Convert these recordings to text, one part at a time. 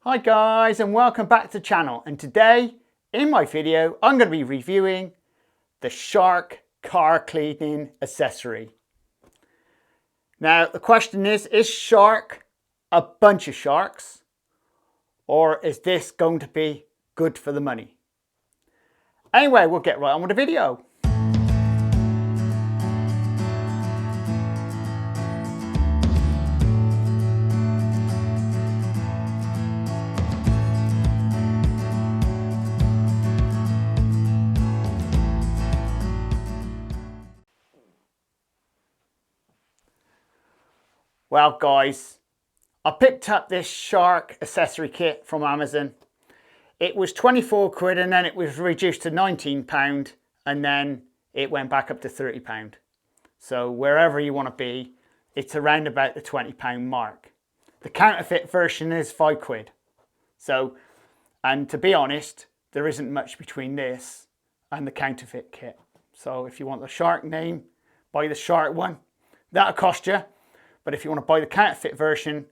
Hi guys, and welcome back to the channel, and today in my video I'm going to be reviewing the Shark car cleaning accessory. Now the question is Shark a bunch of sharks, or is this going to be good for the money? Anyway, we'll get right on with the video. Well guys, I picked up this Shark accessory kit from Amazon. It was 24 quid and then it was reduced to £19 and then it went back up to £30. So wherever you want to be, it's around about the £20 mark. The counterfeit version is 5 quid. So, and to be honest, there isn't much between this and the counterfeit kit. So if you want the Shark name, buy the Shark one. That'll cost you. But if you want to buy the counterfeit version,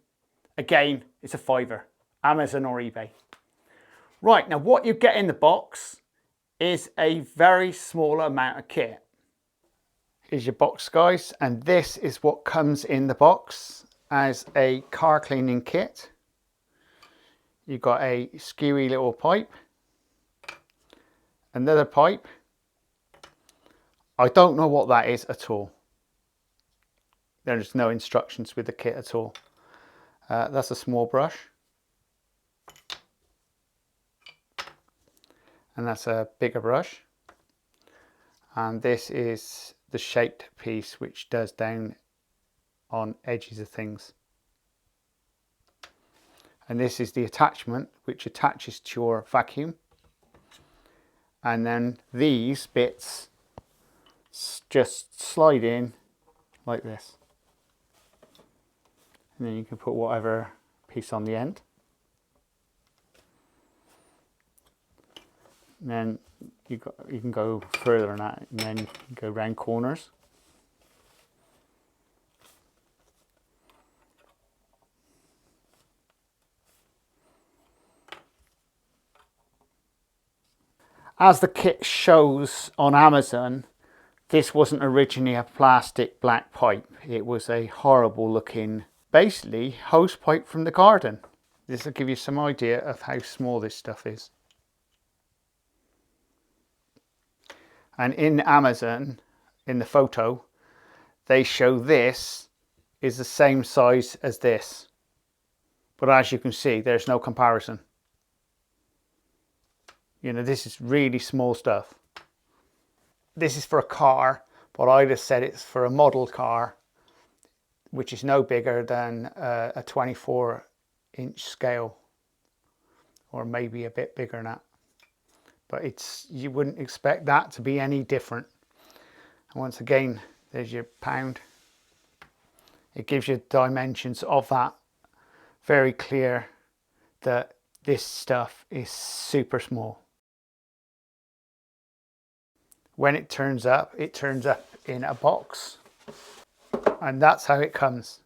again, it's a fiver. Amazon or eBay. Right, now what you get in the box is a very small amount of kit. Here's your box, guys, and this is what comes in the box as a car cleaning kit. You've got a skewy little pipe, another pipe. I don't know what that is at all. There's no instructions with the kit at all. That's a small brush. And that's a bigger brush. And this is the shaped piece which does down on edges of things. And this is the attachment which attaches to your vacuum. And then these bits just slide in like this. And then you can put whatever piece on the end. And then you can go further than that, and then you can go round corners. As the kit shows on Amazon, this wasn't originally a plastic black pipe. It was a horrible looking, basically, hose pipe from the garden. This will give you some idea of how small this stuff is. And in Amazon, in the photo, they show this is the same size as this. But as you can see, there's no comparison. You know, this is really small stuff. This is for a car, but I'd have said it's for a model car, which is no bigger than a 24-inch scale, or maybe a bit bigger than that. But you wouldn't expect that to be any different. And once again, there's your pound. It gives you dimensions of that. Very clear that this stuff is super small. When it turns up in a box. And that's how it comes.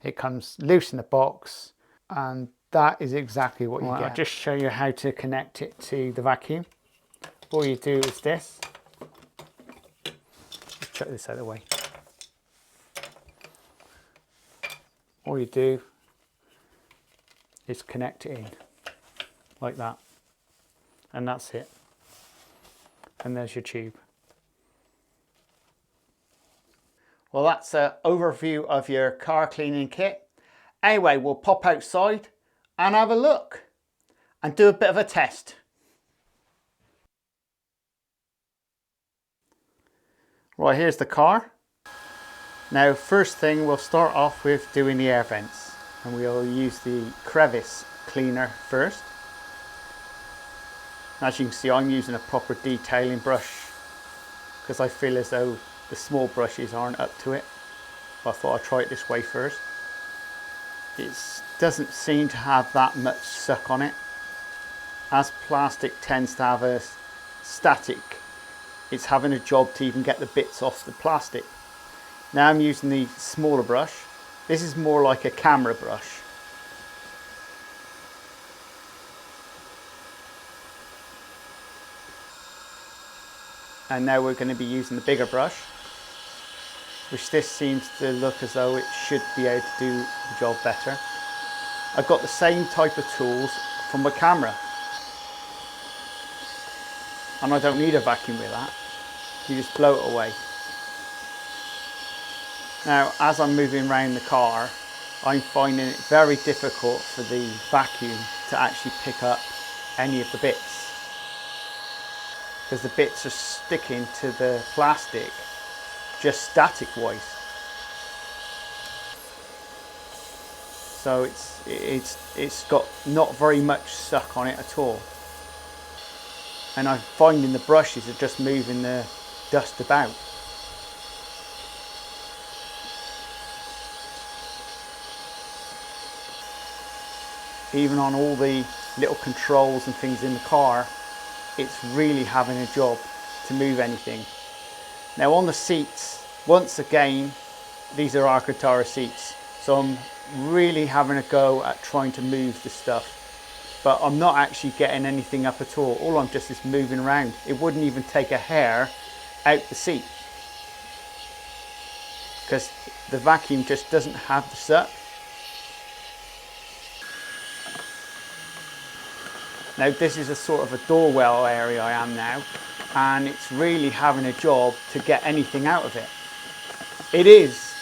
It comes loose in the box, and that is exactly what you get. I'll just show you how to connect it to the vacuum. All you do is this. Let's chuck this out of the way. All you do is connect it in like that, and that's it. And there's your tube. Well, that's an overview of your car cleaning kit. Anyway, we'll pop outside and have a look and do a bit of a test. Right, here's the car. Now, first thing, we'll start off with doing the air vents, and we'll use the crevice cleaner first. As you can see, I'm using a proper detailing brush because I feel as though the small brushes aren't up to it. I thought I'd try it this way first. It doesn't seem to have that much suck on it. As plastic tends to have a static, it's having a job to even get the bits off the plastic. Now I'm using the smaller brush. This is more like a camera brush. And now we're going to be using the bigger brush, which this seems to look as though it should be able to do the job better. I've got the same type of tools from my camera, and I don't need a vacuum with that. You just blow it away. Now, as I'm moving around the car, I'm finding it very difficult for the vacuum to actually pick up any of the bits, because the bits are sticking to the plastic just static wise. So it's got not very much suck on it at all. And I'm finding the brushes are just moving the dust about. Even on all the little controls and things in the car, it's really having a job to move anything. Now on the seats, once again, these are Alcantara seats, so I'm really having a go at trying to move the stuff, but I'm not actually getting anything up at all. All I'm just is moving around. It wouldn't even take a hair out the seat, because the vacuum just doesn't have the suck. Now this is a sort of a doorwell area I am now, and it's really having a job to get anything out of it. It is,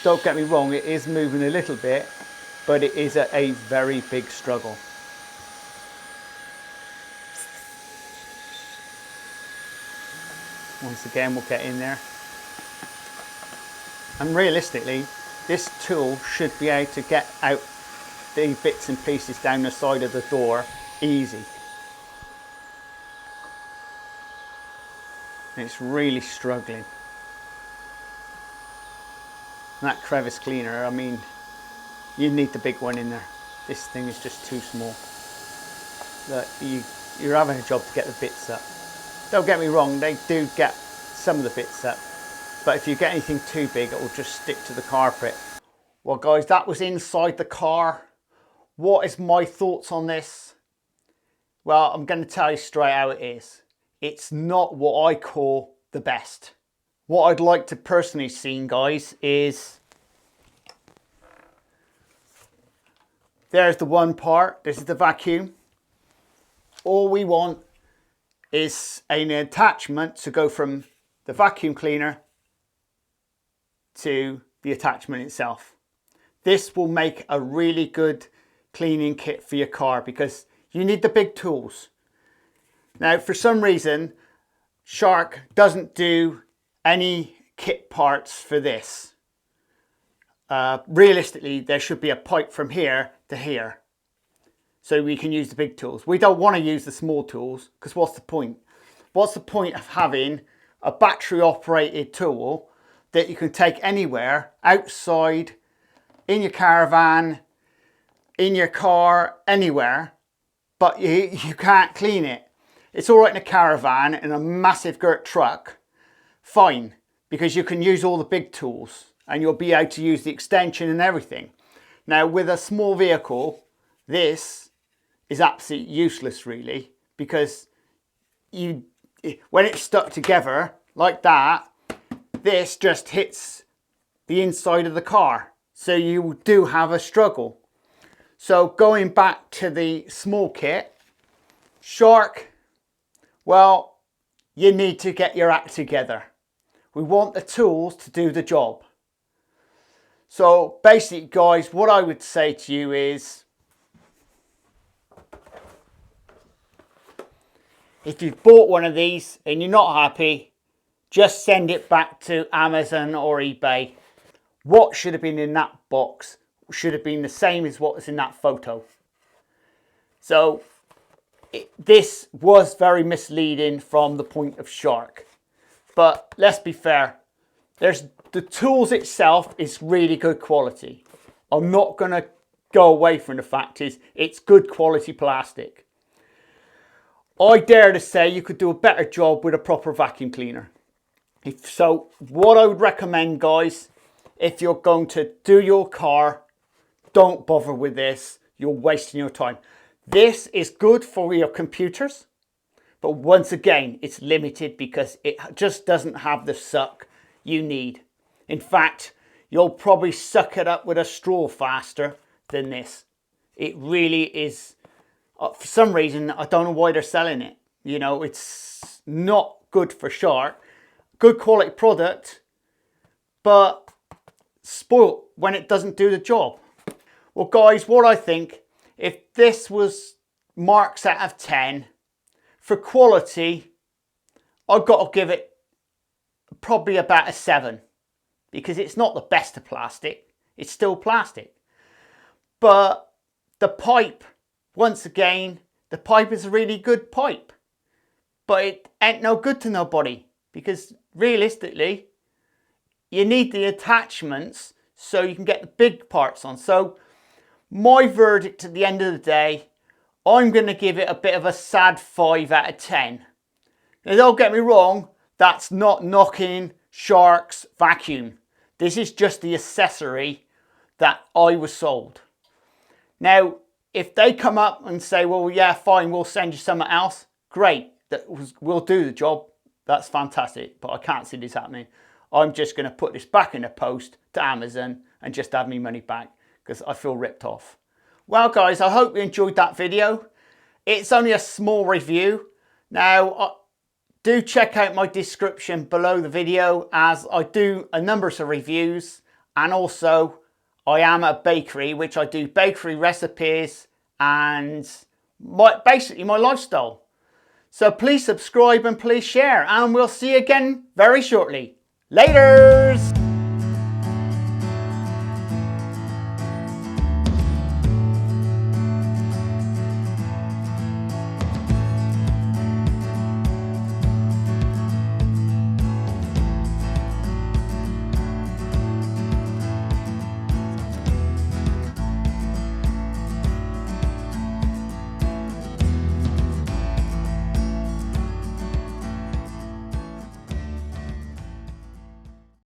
don't get me wrong, it is moving a little bit, but it is a very big struggle. Once again, we'll get in there. And realistically, this tool should be able to get out the bits and pieces down the side of the door easy. And it's really struggling. And that crevice cleaner, I mean, you need the big one in there. This thing is just too small. Look, you're having a job to get the bits up. Don't get me wrong, they do get some of the bits up, but if you get anything too big, it will just stick to the carpet. Well guys, that was inside the car. What is my thoughts on this? Well, I'm going to tell you straight how it is. It's not what I call the best. What I'd like to personally see, guys, is there's the one part. This is the vacuum. All we want is an attachment to go from the vacuum cleaner to the attachment itself. This will make a really good cleaning kit for your car, because you need the big tools. Now, for some reason, Shark doesn't do any kit parts for this. Realistically, there should be a pipe from here to here, so we can use the big tools. We don't want to use the small tools, because what's the point? What's the point of having a battery operated tool that you can take anywhere, outside, in your caravan, in your car, anywhere, but you can't clean it? It's all right in a caravan, in a massive girt truck, fine, because you can use all the big tools and you'll be able to use the extension and everything. Now with a small vehicle, this is absolutely useless really, because when it's stuck together like that, this just hits the inside of the car, so you do have a struggle. So going back to the small kit, Shark, well, you need to get your act together. We want the tools to do the job. So basically guys, what I would say to you is, if you've bought one of these and you're not happy, just send it back to Amazon or eBay. What should have been in that box should have been the same as what was in that photo. So this was very misleading from the point of Shark. But let's be fair, the tools itself is really good quality. I'm not going to go away from the fact is it's good quality plastic. I dare to say you could do a better job with a proper vacuum cleaner. So what I would recommend, guys, if you're going to do your car, don't bother with this. You're wasting your time. This is good for your computers, But once again, it's limited because it just doesn't have the suck you need. In fact, you'll probably suck it up with a straw faster than this. It really is, for some reason, I don't know why they're selling it. You know, it's not good for shark. Good quality product, but spoiled when it doesn't do the job. Well guys, what I think, if this was marks out of 10, for quality, I've got to give it probably about a 7. Because it's not the best of plastic, it's still plastic. But the pipe, once again, the pipe is a really good pipe. But it ain't no good to nobody. Because realistically, you need the attachments so you can get the big parts on. So my verdict at the end of the day, I'm going to give it a bit of a sad 5 out of 10. Now don't get me wrong, that's not knocking Shark's vacuum. This is just the accessory that I was sold. Now, if they come up and say, well, yeah, fine, we'll send you something else, great, we'll do the job. That's fantastic, but I can't see this happening. I'm just going to put this back in the post to Amazon and just have me money back because I feel ripped off. Well guys, I hope you enjoyed that video. It's only a small review. Now, do check out my description below the video as I do a number of reviews, and also I am a bakery, which I do bakery recipes and basically my lifestyle. So please subscribe and please share, and we'll see you again very shortly. Laters!